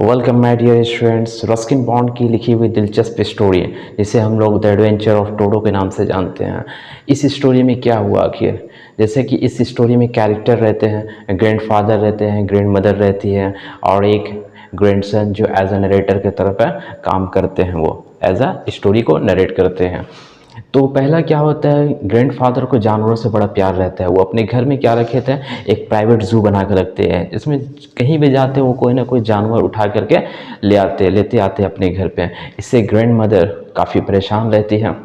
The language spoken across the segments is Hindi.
Welcome my dear students. Ruskin Bond की लिखी हुई दिलचस्प स्टोरी जिसे हम लोग द एडवेंचर ऑफ टोडो के नाम से जानते हैं। इस स्टोरी में क्या हुआ आखिर? जैसे कि इस स्टोरी में कैरेक्टर रहते हैं, ग्रैंडफादर रहते हैं, ग्रैंड मदर रहती है और एक ग्रैंडसन जो एज अ नरेटर के तरफ काम करते हैं, वो एज अ स्टोरी को नरेट करते हैं। तो पहला क्या होता है, ग्रैंडफादर को जानवरों से बड़ा प्यार रहता है। वो अपने घर में क्या रखे थे, एक प्राइवेट ज़ू बना कर रखते हैं जिसमें कहीं भी जाते हैं वो कोई ना कोई जानवर उठा करके लेते आते हैं अपने घर पे। इससे ग्रैंड मदर काफ़ी परेशान रहती है।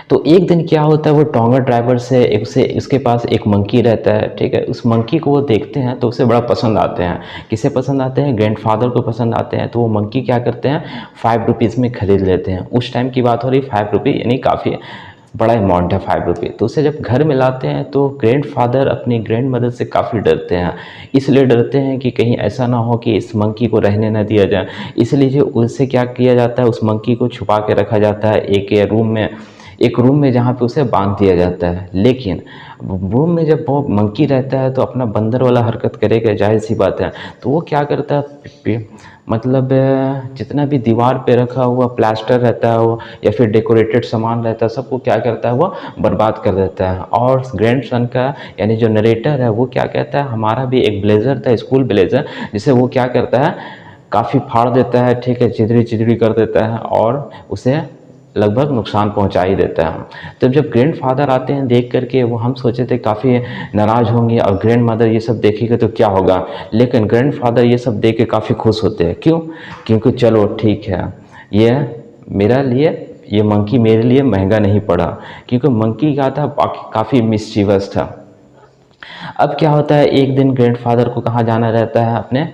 तो एक दिन क्या होता है, वो टोंगा ड्राइवर से उसके पास एक मंकी रहता है, ठीक है। उस मंकी को वो देखते हैं तो उसे बड़ा पसंद आते हैं। किसे पसंद आते हैं? ग्रैंडफादर को पसंद आते हैं। तो वो मंकी क्या करते हैं, 5 रुपीज़ में खरीद लेते हैं। उस टाइम की बात हो रही, 5 रुपये यानी काफ़ी बड़ा अमाउंट है 5 रुपये। तो उसे जब घर में लाते हैं तो ग्रैंडफादर अपनी ग्रैंड मदर से काफ़ी डरते हैं। इसलिए डरते हैं कि कहीं ऐसा ना हो कि इस मंकी को रहने न दिया जाए। इसलिए जो उससे क्या किया जाता है, उस मंकी को छुपा के रखा जाता है एक रूम में जहाँ पे उसे बांध दिया जाता है। लेकिन रूम में जब वो मंकी रहता है तो अपना बंदर वाला हरकत करेगा, जाहिर सी बात है। तो वो क्या करता है, मतलब जितना भी दीवार पे रखा हुआ प्लास्टर रहता है वो या फिर डेकोरेटेड सामान रहता है, सबको क्या करता है, वो बर्बाद कर देता है। और ग्रैंडसन का यानी जो नरेटर है वो क्या कहता है, हमारा भी एक ब्लेज़र था, स्कूल ब्लेज़र, जिसे वो क्या करता है, काफ़ी फाड़ देता है, ठीक है, चिदरी चिदरी कर देता है और उसे लगभग नुकसान पहुंचा ही देता है। तब जब ग्रैंडफादर आते हैं देख करके, वो हम सोचे थे काफ़ी नाराज़ होंगे और ग्रैंड मदर ये सब देखेगा तो क्या होगा, लेकिन ग्रैंडफादर ये सब देख के काफ़ी खुश होते हैं। क्यों? क्योंकि चलो ठीक है, ये मेरा लिए ये मंकी मेरे लिए महंगा नहीं पड़ा, क्योंकि मंकी क्या था, काफ़ी मिस्चीवस था। अब क्या होता है, एक दिन ग्रैंडफादर को कहाँ जाना रहता है, अपने,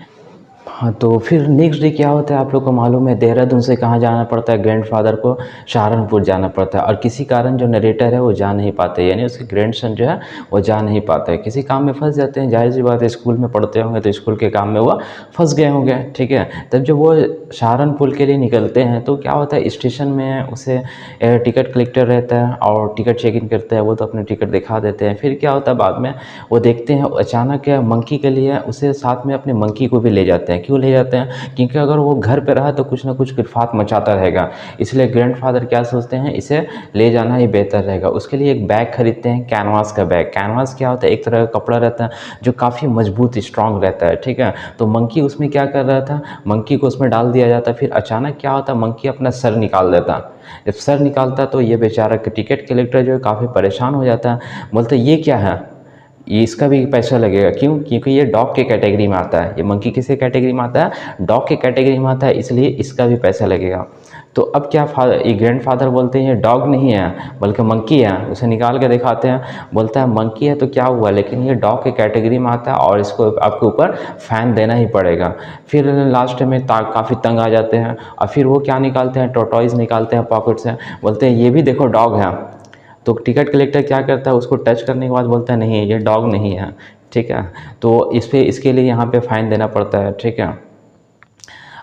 हाँ, तो फिर नेक्स्ट डे क्या होता है आप लोग को मालूम है, देहरादून से कहाँ जाना पड़ता है ग्रैंडफादर को, सहारनपुर जाना पड़ता है। और किसी कारण जो नरेटर है वो जा नहीं पाते, यानी उसके ग्रैंडसन जो है वो जा नहीं पाते, किसी काम में फंस जाते हैं। जाहिर सी बात है, स्कूल में पढ़ते होंगे तो स्कूल के काम में वो फंस गए होंगे, ठीक है। तब जब वो सहारनपुर के लिए निकलते हैं तो क्या होता है, स्टेशन में उसे टिकट कलेक्टर रहता है और टिकट चेक इन करता है, वो तो अपने टिकट दिखा देते हैं। फिर क्या होता है, बाद में वो देखते हैं अचानक मंकी के लिए उसे साथ में अपने मंकी को भी ले जाते हैं। क्यों ले जाते हैं? क्योंकि अगर वो घर पे रहा तो कुछ ना कुछ किरफात मचाता रहेगा। इसलिए ग्रैंडफादर क्या सोचते हैं, इसे ले जाना ही बेहतर रहेगा। उसके लिए एक बैग खरीदते हैं, कैनवास का बैग। कैनवास क्या होता है, एक तरह का कपड़ा रहता है जो काफ़ी मजबूत स्ट्रांग रहता है, ठीक है। तो मंकी उसमें क्या कर रहा था, मंकी को उसमें डाल दिया जाता। फिर अचानक क्या होता, मंकी अपना सर निकाल देता। जब सर निकालता तो ये बेचारा टिकट कलेक्टर जो है काफ़ी परेशान हो जाता है। बोलते ये क्या है, ये इसका भी पैसा लगेगा। क्यों? क्योंकि ये डॉग के कैटेगरी में आता है। ये मंकी किस कैटेगरी में आता है, डॉग के कैटेगरी में आता है, इसलिए इसका भी पैसा लगेगा। तो अब क्या ये ग्रैंडफादर बोलते हैं ये डॉग नहीं है बल्कि मंकी है। उसे निकाल के दिखाते हैं, बोलता है मंकी है तो क्या हुआ, लेकिन ये डॉग के कैटेगरी में आता है और इसको आपके ऊपर फ़ाइन देना ही पड़ेगा। फिर लास्ट में काफ़ी तंग आ जाते हैं और फिर वो क्या निकालते हैं, टॉर्टोइज निकालते हैं पॉकेट से, बोलते हैं ये भी देखो डॉग है। तो टिकट कलेक्टर क्या करता है, उसको टच करने के बाद बोलता है नहीं ये डॉग नहीं है, ठीक है। तो इसके लिए यहाँ पे फ़ाइन देना पड़ता है, ठीक है।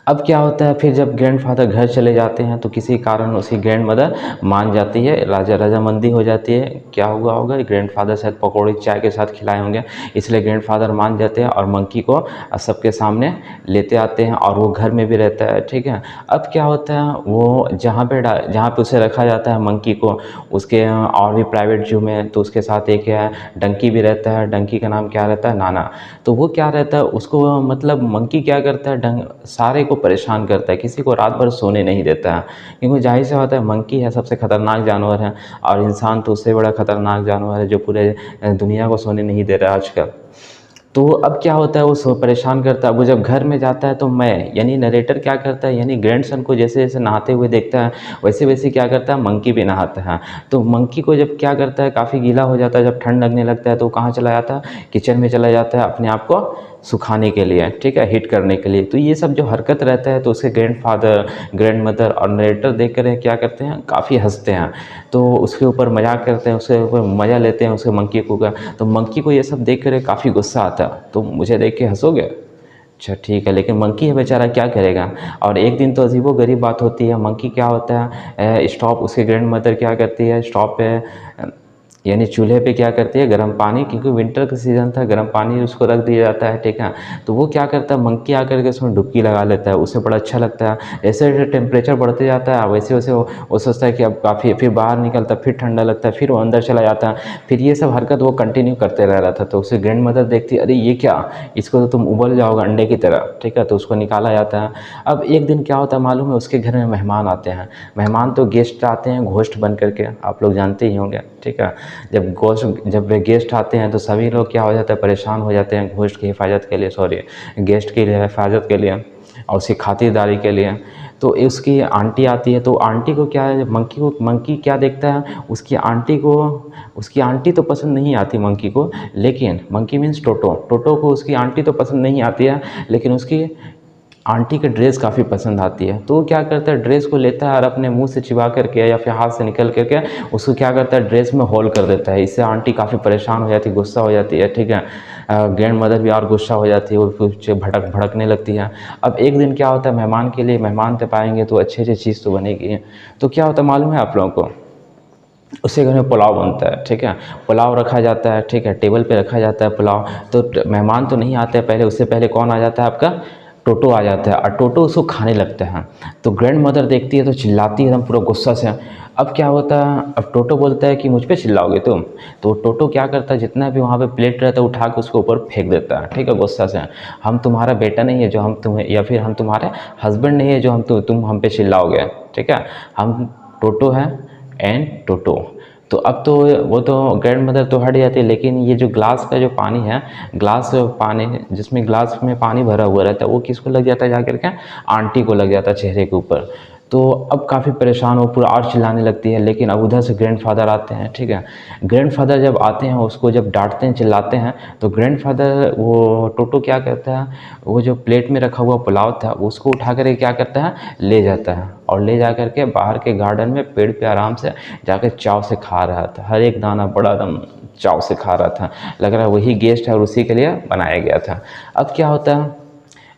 अब क्या होता है, फिर जब ग्रैंडफादर घर चले जाते हैं तो किसी कारण उसकी ग्रैंड मदर मान जाती है, रजामंदी हो जाती है। क्या हुआ होगा, ग्रैंडफादर शायद पकौड़े चाय के साथ खिलाए होंगे, इसलिए ग्रैंडफादर मान जाते हैं और मंकी को सबके सामने लेते आते हैं और वो घर में भी रहता है, ठीक है। अब क्या होता है, वो जहाँ पे उसे रखा जाता है मंकी को, उसके और भी प्राइवेट जू में, तो उसके साथ एक है डंकी भी रहता है। डंकी का नाम क्या रहता है, नाना। तो वो क्या रहता है, उसको मतलब मंकी क्या करता है, सारे को परेशान करता है, किसी को रात भर सोने नहीं देता है। क्योंकि जाहिर सा होता है, मंकी है सबसे खतरनाक जानवर है और इंसान तो उससे बड़ा खतरनाक जानवर है जो पूरे दुनिया को सोने नहीं दे रहा है आजकल। तो अब क्या होता है, वो परेशान करता है। वो जब घर में जाता है तो मैं यानी नरेटर क्या करता है, यानी ग्रैंडसन को जैसे जैसे नहाते हुए देखता है वैसे वैसे क्या करता है, मंकी भी नहाता है। तो मंकी को जब क्या करता है, काफ़ी गीला हो जाता है, जब ठंड लगने लगता है तो कहाँ चला जाता है, किचन में चला जाता है अपने आप को सुखाने के लिए, ठीक है, हीट करने के लिए। तो ये सब जो हरकत रहता है तो उसके ग्रैंडफादर, ग्रैंड मदर और नरेटर देख कर क्या करते हैं, काफ़ी हंसते हैं। तो उसके ऊपर मजाक करते हैं, उसके ऊपर मज़ा लेते हैं उसके मंकी को का। तो मंकी को ये सब देख कर काफ़ी गुस्सा आता है, तो मुझे देख के हंसोगे, अच्छा ठीक है, लेकिन मंकी है बेचारा क्या करेगा। और एक दिन तो अजीबोगरीब बात होती है, मंकी क्या होता है, स्टॉप उसके ग्रैंड मदर क्या करती है, स्टॉप पे यानी चूल्हे पे क्या करती है, गर्म पानी, क्योंकि विंटर का सीज़न था, गर्म पानी उसको रख दिया जाता है, ठीक है। तो वो क्या करता है, मंकी आकर के उसमें डुबकी लगा लेता है, उसे बड़ा अच्छा लगता है। जैसे जैसे टेम्परेचर बढ़ते जाता है वैसे वैसे वो सोचता है कि अब काफ़ी, फिर बाहर निकलता है, फिर ठंडा लगता है, फिर वो अंदर चला जाता है। फिर ये सब हरकत वो कंटिन्यू करते रह रहा था। तो उसे ग्रैंड मदर देखती है, अरे ये क्या, इसको तो तुम उबल जाओगे अंडे की तरह, ठीक है। तो उसको निकाला जाता है। अब एक दिन क्या होता है मालूम है, उसके घर में मेहमान आते हैं। मेहमान तो गेस्ट आते हैं घोस्ट बन करके, आप लोग जानते ही होंगे, ठीक है। जब वे गेस्ट आते हैं तो सभी लोग क्या हो जाता है, परेशान हो जाते हैं घोस्ट की हिफाजत के लिए, सॉरी, गेस्ट की हिफाजत के लिए और उसकी खातिरदारी के लिए। तो उसकी आंटी आती है, तो आंटी को क्या है, मंकी क्या देखता है, उसकी आंटी तो पसंद नहीं आती मंकी को, लेकिन मंकी मीन्स टोटो को उसकी आंटी तो पसंद नहीं आती है, लेकिन उसकी आंटी की ड्रेस काफ़ी पसंद आती है। तो वो क्या करता है, ड्रेस को लेता है और अपने मुंह से चिपा करके या फिर हाथ से निकल करके उसको क्या करता है, ड्रेस में होल कर देता है। इससे आंटी काफ़ी परेशान हो जाती है, गुस्सा हो जाती है, ठीक है। ग्रैंड मदर भी और गुस्सा हो जाती है, वो कुछ भड़कने लगती है। अब एक दिन क्या होता है, मेहमान के लिए, मेहमान तो पाएंगे तो अच्छी अच्छी चीज़ तो बनेगी। तो क्या होता है मालूम है आप लोगों को, उसके घर में पुलाव बनता है, ठीक है। पुलाव रखा जाता है, ठीक है, टेबल पे रखा जाता है पुलाव। तो मेहमान तो नहीं आते हैं पहले, उससे पहले कौन आ जाता है, आपका टोटो आ जाता है, और टोटो उसको खाने लगता है। तो ग्रैंड मदर देखती है तो चिल्लाती है एकदम पूरा गुस्सा से। अब क्या होता है, अब टोटो बोलता है कि मुझ पे चिल्लाओगे तुम। तो टोटो क्या करता है, जितना भी वहाँ पे प्लेट रहता है उठा के उसके ऊपर फेंक देता है, ठीक है, गुस्सा से। हम तुम्हारा बेटा नहीं है जो हम तुम्हें, या फिर हम तुम्हारे हस्बैंड नहीं है जो तुम हम पे चिल्लाओगे, ठीक है। हम टोटो है एंड टोटो। तो अब तो वो तो ग्रैंड मदर तो हट जाती है, लेकिन ये जो ग्लास का जो पानी है, ग्लास पानी जिसमें ग्लास में पानी भरा हुआ रहता है, वो किसको लग जाता है जा करके, आंटी को लग जाता है चेहरे के ऊपर। तो अब काफ़ी परेशान हो, पूरा और चिल्लाने लगती है। लेकिन अब उधर से ग्रैंडफ़ादर आते हैं, ठीक है। ग्रैंडफ़ादर जब आते हैं उसको जब डांटते हैं, चिल्लाते हैं, तो ग्रैंडफ़ादर वो टोटो क्या करता है, वो जो प्लेट में रखा हुआ पुलाव था उसको उठा कर क्या करता है, ले जाता है, और ले जा कर के बाहर के गार्डन में पेड़ पे आराम से जाकर चाव से खा रहा था। हर एक दाना बड़ा एकदम चाव से खा रहा था, लग रहा है वही गेस्ट है और उसी के लिए बनाया गया था। अब क्या होता है,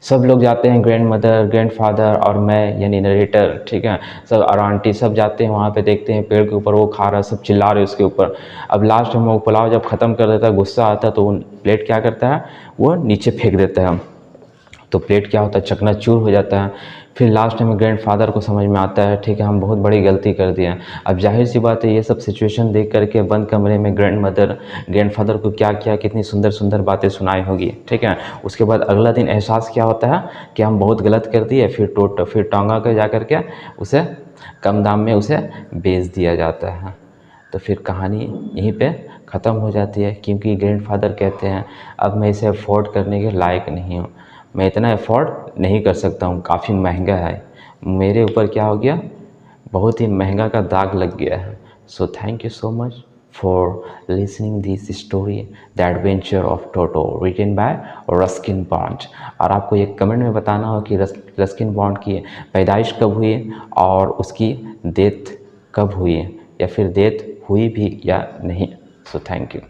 सब लोग जाते हैं, ग्रैंड मदर, ग्रैंडफादर और मैं यानी नरेटर, ठीक है, सब और आंटी सब जाते हैं वहाँ पे, देखते हैं पेड़ के ऊपर वो खा रहा है, सब चिल्ला रहे उसके ऊपर। अब लास्ट में वो पुलाव जब ख़त्म कर देता है, गुस्सा आता है, तो वो प्लेट क्या करता है, वो नीचे फेंक देता है। तो प्लेट क्या होता है, चकनाचूर हो जाता है। फिर लास्ट में ग्रैंडफादर को समझ में आता है, ठीक है, हम बहुत बड़ी गलती कर दिए हैं। अब जाहिर सी बात है, ये सब सिचुएशन देख करके बंद कमरे में ग्रैंड मदर ग्रैंडफादर को क्या क्या कितनी सुंदर सुंदर बातें सुनाई होगी, ठीक है। उसके बाद अगला दिन एहसास क्या होता है कि हम बहुत गलत कर दिए, फिर टांगा कर जा कर के उसे कम दाम में उसे बेच दिया जाता है। तो फिर कहानी यहीं पे ख़त्म हो जाती है, क्योंकि ग्रैंडफादर कहते हैं अब मैं इसे अफोर्ड करने के लायक नहीं हूँ, मैं इतना अफोर्ड नहीं कर सकता हूँ, काफ़ी महंगा है, मेरे ऊपर क्या हो गया, बहुत ही महंगा का दाग लग गया है। So thank you so much for listening this story, the adventure of Toto, written by Ruskin Bond. और आपको ये कमेंट में बताना हो कि रस्किन बॉन्ड की पैदाइश कब हुई और उसकी डेथ कब हुई, या फिर डेथ हुई भी या नहीं। सो थैंक यू।